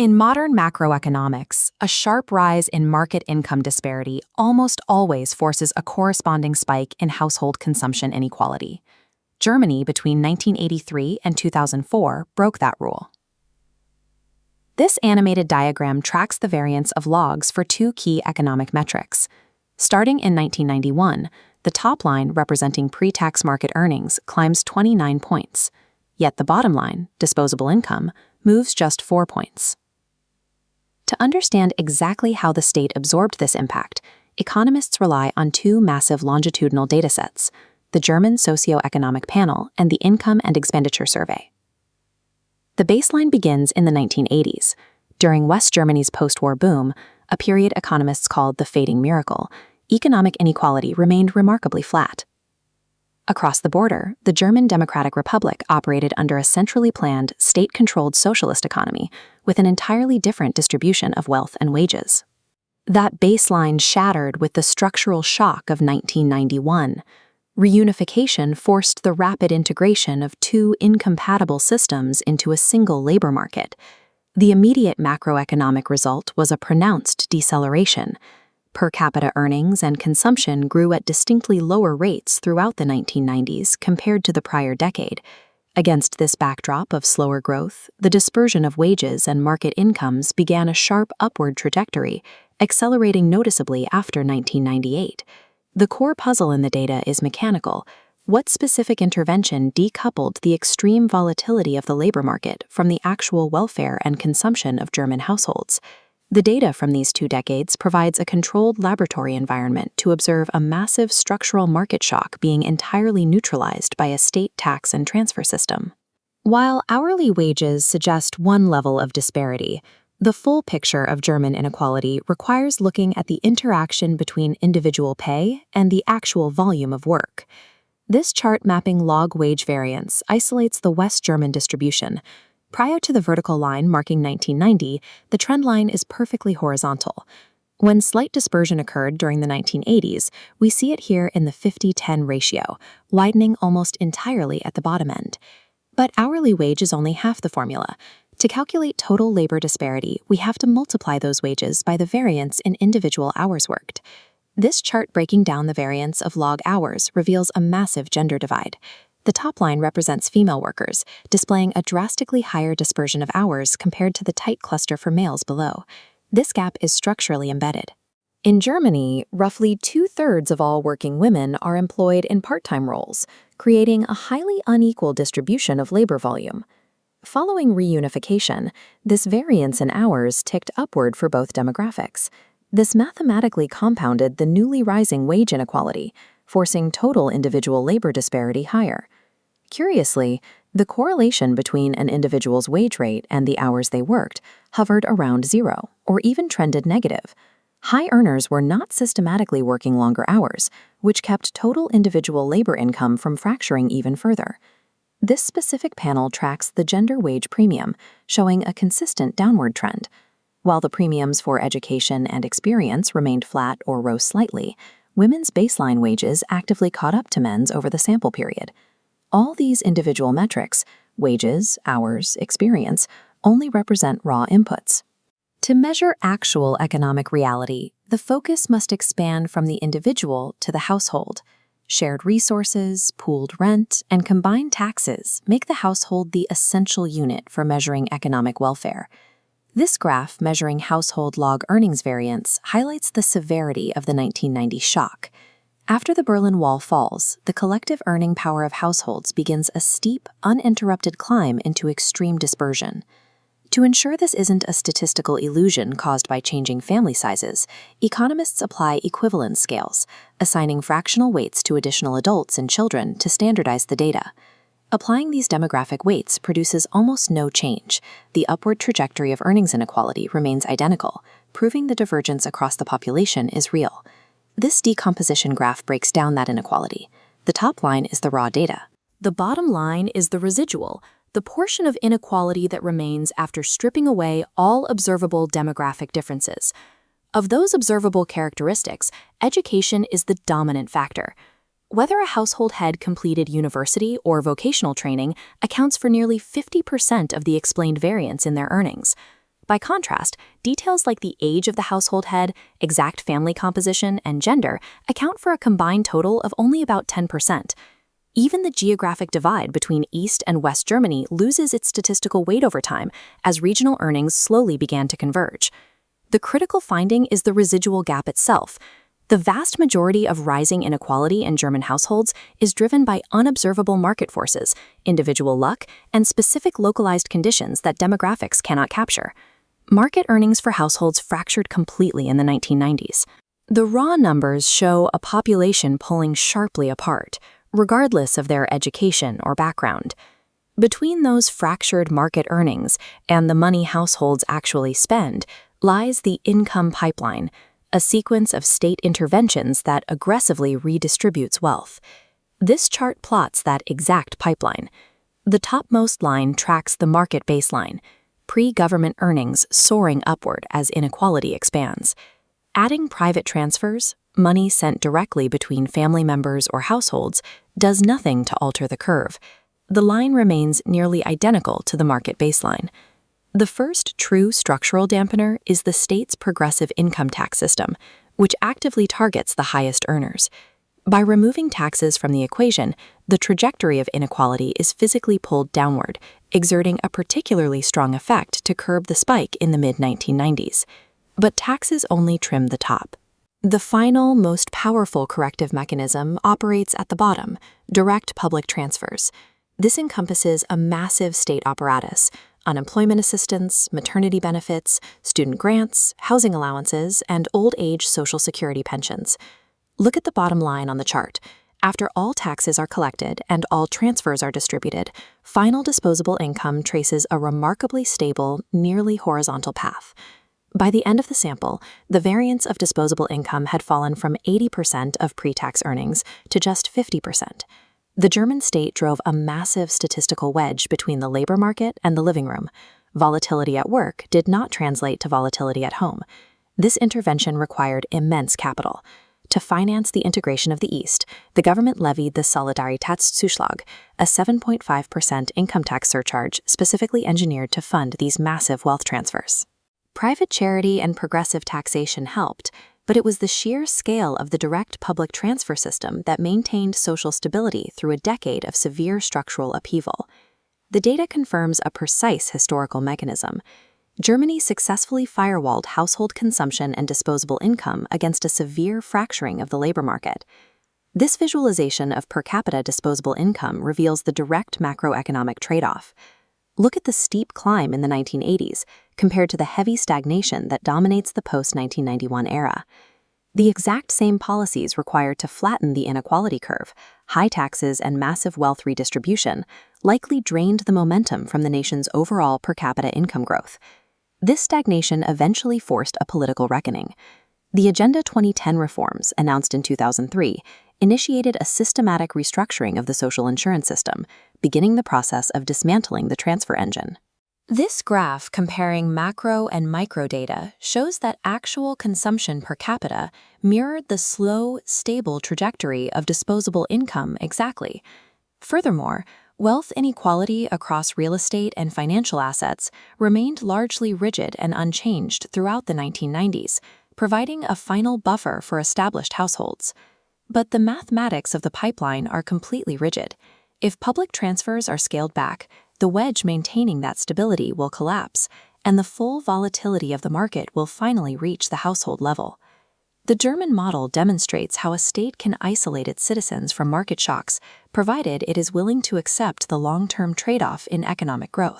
In modern macroeconomics, a sharp rise in market income disparity almost always forces a corresponding spike in household consumption inequality. Germany between 1983 and 2004 broke that rule. This animated diagram tracks the variance of logs for two key economic metrics. Starting in 1991, the top line representing pre-tax market earnings climbs 29 points, yet the bottom line, disposable income, moves just 4 points. To understand exactly how the state absorbed this impact, economists rely on two massive longitudinal datasets, the German Socioeconomic Panel and the Income and Expenditure Survey. The baseline begins in the 1980s. During West Germany's post-war boom, a period economists called the fading miracle, economic inequality remained remarkably flat. Across the border, the German Democratic Republic operated under a centrally planned, state-controlled socialist economy with an entirely different distribution of wealth and wages. That baseline shattered with the structural shock of 1991. Reunification forced the rapid integration of two incompatible systems into a single labor market. The immediate macroeconomic result was a pronounced deceleration. Per capita earnings and consumption grew at distinctly lower rates throughout the 1990s compared to the prior decade. Against this backdrop of slower growth, the dispersion of wages and market incomes began a sharp upward trajectory, accelerating noticeably after 1998. The core puzzle in the data is mechanical. What specific intervention decoupled the extreme volatility of the labor market from the actual welfare and consumption of German households? The data from these 2 decades provides a controlled laboratory environment to observe a massive structural market shock being entirely neutralized by a state tax and transfer system. While hourly wages suggest one level of disparity, the full picture of German inequality requires looking at the interaction between individual pay and the actual volume of work. This chart mapping log wage variance isolates the West German distribution. Prior to the vertical line marking 1990, the trend line is perfectly horizontal. When slight dispersion occurred during the 1980s, we see it here in the 50-10 ratio, widening almost entirely at the bottom end. But hourly wage is only half the formula. To calculate total labor disparity, we have to multiply those wages by the variance in individual hours worked. This chart breaking down the variance of log hours reveals a massive gender divide. The top line represents female workers, displaying a drastically higher dispersion of hours compared to the tight cluster for males below. This gap is structurally embedded. In Germany, roughly 2/3 of all working women are employed in part-time roles, creating a highly unequal distribution of labor volume. Following reunification, this variance in hours ticked upward for both demographics. This mathematically compounded the newly rising wage inequality, forcing total individual labor disparity higher. Curiously, the correlation between an individual's wage rate and the hours they worked hovered around 0, or even trended negative. High earners were not systematically working longer hours, which kept total individual labor income from fracturing even further. This specific panel tracks the gender wage premium, showing a consistent downward trend. While the premiums for education and experience remained flat or rose slightly, women's baseline wages actively caught up to men's over the sample period. All these individual metrics, wages, hours, experience, only represent raw inputs. To measure actual economic reality, the focus must expand from the individual to the household. Shared resources, pooled rent, and combined taxes make the household the essential unit for measuring economic welfare. This graph measuring household log earnings variance highlights the severity of the 1990 shock. After the Berlin Wall falls, the collective earning power of households begins a steep, uninterrupted climb into extreme dispersion. To ensure this isn't a statistical illusion caused by changing family sizes, economists apply equivalence scales, assigning fractional weights to additional adults and children to standardize the data. Applying these demographic weights produces almost no change. The upward trajectory of earnings inequality remains identical, proving the divergence across the population is real. This decomposition graph breaks down that inequality. The top line is the raw data. The bottom line is the residual, the portion of inequality that remains after stripping away all observable demographic differences. Of those observable characteristics, education is the dominant factor. Whether a household head completed university or vocational training accounts for nearly 50% of the explained variance in their earnings. By contrast, details like the age of the household head, exact family composition, and gender account for a combined total of only about 10%. Even the geographic divide between East and West Germany loses its statistical weight over time as regional earnings slowly began to converge. The critical finding is the residual gap itself. The vast majority of rising inequality in German households is driven by unobservable market forces, individual luck, and specific localized conditions that demographics cannot capture. Market earnings for households fractured completely in the 1990s. The raw numbers show a population pulling sharply apart, regardless of their education or background. Between those fractured market earnings and the money households actually spend lies the income pipeline, a sequence of state interventions that aggressively redistributes wealth. This chart plots that exact pipeline. The topmost line tracks the market baseline, pre-government earnings soaring upward as inequality expands. Adding private transfers, money sent directly between family members or households, does nothing to alter the curve. The line remains nearly identical to the market baseline. The first true structural dampener is the state's progressive income tax system, which actively targets the highest earners. By removing taxes from the equation, the trajectory of inequality is physically pulled downward, exerting a particularly strong effect to curb the spike in the mid-1990s. But taxes only trim the top. The final, most powerful corrective mechanism operates at the bottom, direct public transfers. This encompasses a massive state apparatus: unemployment assistance, maternity benefits, student grants, housing allowances, and old age Social Security pensions. Look at the bottom line on the chart. After all taxes are collected and all transfers are distributed, final disposable income traces a remarkably stable, nearly horizontal path. By the end of the sample, the variance of disposable income had fallen from 80% of pre-tax earnings to just 50%. The German state drove a massive statistical wedge between the labor market and the living room. Volatility at work did not translate to volatility at home. This intervention required immense capital. To finance the integration of the East, the government levied the Solidaritätszuschlag, a 7.5% income tax surcharge specifically engineered to fund these massive wealth transfers. Private charity and progressive taxation helped, but it was the sheer scale of the direct public transfer system that maintained social stability through a decade of severe structural upheaval. The data confirms a precise historical mechanism. Germany successfully firewalled household consumption and disposable income against a severe fracturing of the labor market. This visualization of per capita disposable income reveals the direct macroeconomic trade-off. Look at the steep climb in the 1980s compared to the heavy stagnation that dominates the post-1991 era. The exact same policies required to flatten the inequality curve, high taxes and massive wealth redistribution, likely drained the momentum from the nation's overall per capita income growth. This stagnation eventually forced a political reckoning. The Agenda 2010 reforms, announced in 2003, initiated a systematic restructuring of the social insurance system, beginning the process of dismantling the transfer engine. This graph comparing macro and micro data shows that actual consumption per capita mirrored the slow, stable trajectory of disposable income exactly. Furthermore, wealth inequality across real estate and financial assets remained largely rigid and unchanged throughout the 1990s, providing a final buffer for established households. But the mathematics of the pipeline are completely rigid. If public transfers are scaled back, the wedge maintaining that stability will collapse, and the full volatility of the market will finally reach the household level. The German model demonstrates how a state can isolate its citizens from market shocks, provided it is willing to accept the long-term trade-off in economic growth.